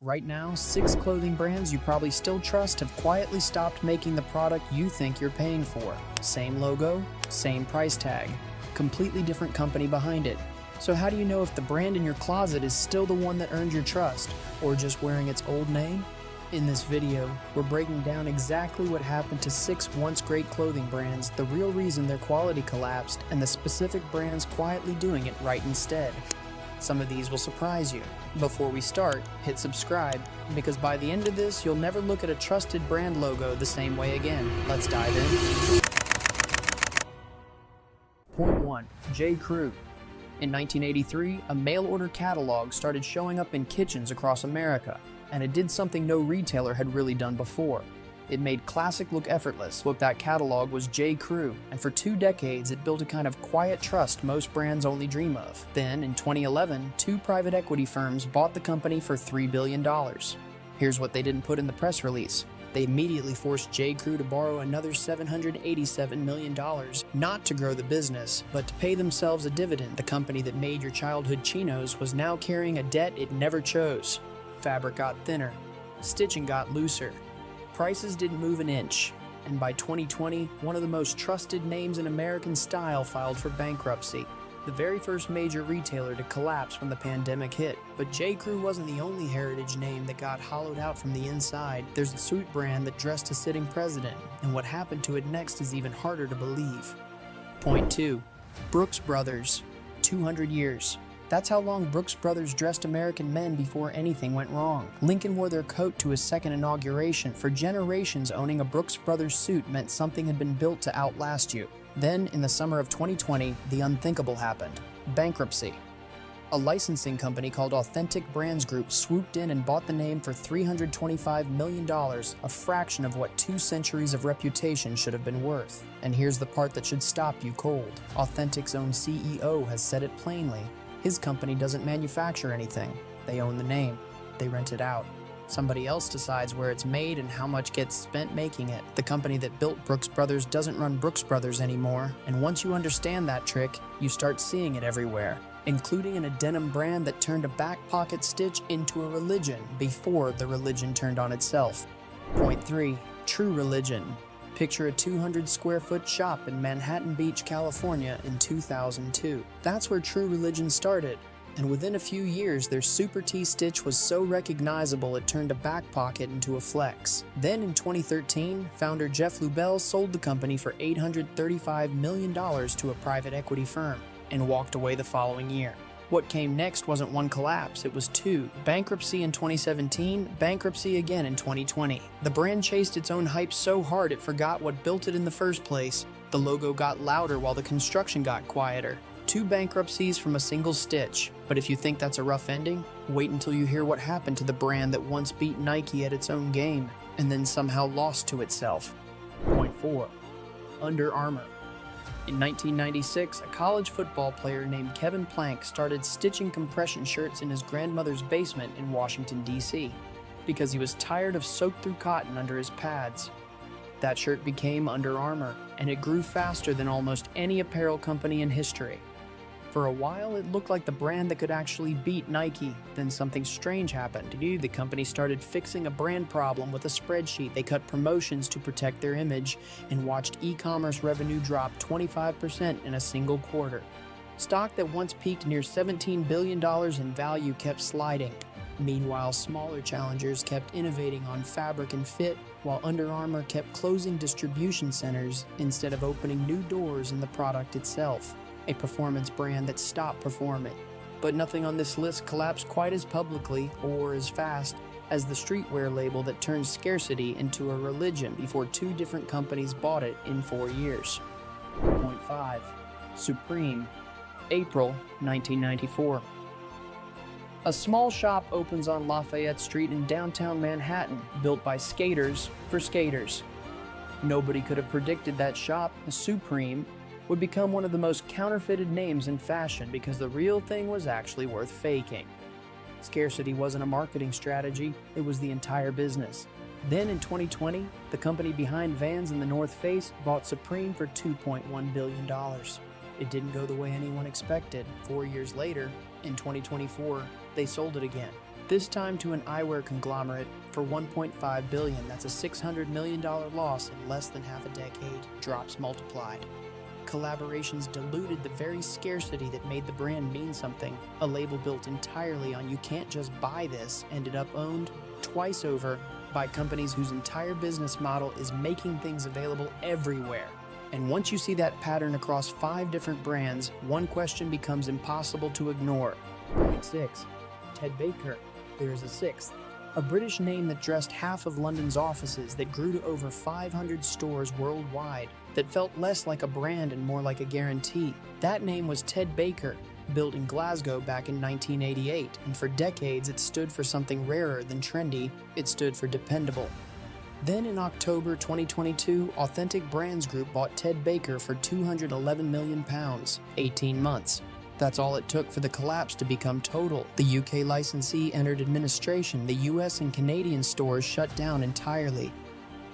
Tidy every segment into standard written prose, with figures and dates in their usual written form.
Right now, 6 clothing brands you probably still trust have quietly stopped making the product you think you're paying for. Same logo, same price tag, completely different company behind it. So how do you know if the brand in your closet is still the one that earned your trust, or just wearing its old name? In this video, we're breaking down exactly what happened to 6 once great clothing brands, the real reason their quality collapsed, and the specific brands quietly doing it right instead. Some of these will surprise you. Before we start, hit subscribe, because by the end of this, you'll never look at a trusted brand logo the same way again. Let's dive in. Point 1. J.Crew. In 1983, a mail-order catalog started showing up in kitchens across America, and it did something no retailer had really done before. It made classic look effortless. What that catalog was J.Crew, and for 2 decades it built a kind of quiet trust most brands only dream of. Then, in 2011, 2 private equity firms bought the company for $3 billion. Here's what they didn't put in the press release. They immediately forced J.Crew to borrow another $787 million, not to grow the business, but to pay themselves a dividend. The company that made your childhood chinos was now carrying a debt it never chose. Fabric got thinner, stitching got looser, prices didn't move an inch, and by 2020, one of the most trusted names in American style filed for bankruptcy. The very first major retailer to collapse when the pandemic hit. But J.Crew wasn't the only heritage name that got hollowed out from the inside. There's a suit brand that dressed a sitting president, and what happened to it next is even harder to believe. Point 2. Brooks Brothers. 200 years. That's how long Brooks Brothers dressed American men before anything went wrong. Lincoln wore their coat to his second inauguration. For generations, owning a Brooks Brothers suit meant something had been built to outlast you. Then, in the summer of 2020, the unthinkable happened. Bankruptcy. A licensing company called Authentic Brands Group swooped in and bought the name for $325 million, a fraction of what 2 centuries of reputation should have been worth. And here's the part that should stop you cold. Authentic's own CEO has said it plainly. His company doesn't manufacture anything. They own the name. They rent it out. Somebody else decides where it's made and how much gets spent making it. The company that built Brooks Brothers doesn't run Brooks Brothers anymore, and once you understand that trick, you start seeing it everywhere, including in a denim brand that turned a back pocket stitch into a religion before the religion turned on itself. Point 3. True religion. Picture a 200 square foot shop in Manhattan Beach, California in 2002. That's where True Religion started. And within a few years, their Super T stitch was so recognizable it turned a back pocket into a flex. Then in 2013, founder Jeff Lubell sold the company for $835 million to a private equity firm and walked away the following year. What came next wasn't one collapse, it was 2. Bankruptcy in 2017, bankruptcy again in 2020. The brand chased its own hype so hard it forgot what built it in the first place. The logo got louder while the construction got quieter. 2 bankruptcies from a single stitch. But if you think that's a rough ending, wait until you hear what happened to the brand that once beat Nike at its own game, and then somehow lost to itself. Point 4. Under Armour. In 1996, a college football player named Kevin Plank started stitching compression shirts in his grandmother's basement in Washington, D.C. because he was tired of soaked-through cotton under his pads. That shirt became Under Armour, and it grew faster than almost any apparel company in history. For a while, it looked like the brand that could actually beat Nike. Then something strange happened. The company started fixing a brand problem with a spreadsheet. They cut promotions to protect their image and watched e-commerce revenue drop 25% in a single quarter. Stock that once peaked near $17 billion in value kept sliding. Meanwhile, smaller challengers kept innovating on fabric and fit, while Under Armour kept closing distribution centers instead of opening new doors in the product itself. A performance brand that stopped performing. But nothing on this list collapsed quite as publicly or as fast as the streetwear label that turned scarcity into a religion before 2 different companies bought it in 4 years. Point 5. Supreme. April 1994. A small shop opens on Lafayette Street in downtown Manhattan, built by skaters for skaters. Nobody could have predicted that shop, Supreme, would become one of the most counterfeited names in fashion because the real thing was actually worth faking. Scarcity wasn't a marketing strategy, it was the entire business. Then in 2020, the company behind Vans and the North Face bought Supreme for $2.1 billion. It didn't go the way anyone expected. 4 years later, in 2024, they sold it again. this time to an eyewear conglomerate for $1.5 billion. That's a $600 million loss in less than half a decade, drops multiplied. Collaborations diluted the very scarcity that made the brand mean something. A label built entirely on "you can't just buy this" ended up owned twice over by companies whose entire business model is making things available everywhere. And once you see that pattern across 5 different brands, one question becomes impossible to ignore. Point 6. Ted Baker. There is a 6th. A British name that dressed half of London's offices, that grew to over 500 stores worldwide, that felt less like a brand and more like a guarantee. That name was Ted Baker, built in Glasgow back in 1988, and for decades it stood for something rarer than trendy. It stood for dependable. Then in October 2022, Authentic Brands Group bought Ted Baker for £211 million, 18 months. That's all it took for the collapse to become total. The UK licensee entered administration, the US and Canadian stores shut down entirely.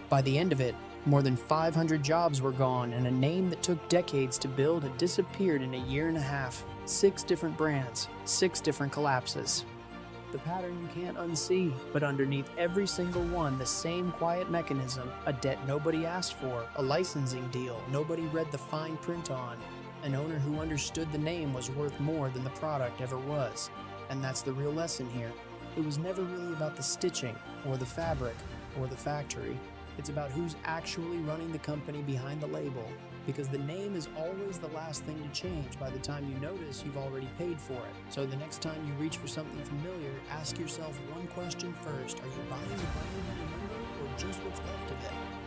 By the end of it, more than 500 jobs were gone, and a name that took decades to build had disappeared in a year and a half. 6 different brands, 6 different collapses. The pattern you can't unsee, but underneath every single one, the same quiet mechanism: a debt nobody asked for, a licensing deal nobody read the fine print on. An owner who understood the name was worth more than the product ever was. And that's the real lesson here. It was never really about the stitching, or the fabric, or the factory. It's about who's actually running the company behind the label, because the name is always the last thing to change. By the time you notice, you've already paid for it. So the next time you reach for something familiar, ask yourself one question first: are you buying the brand you remember, or just what's left of it?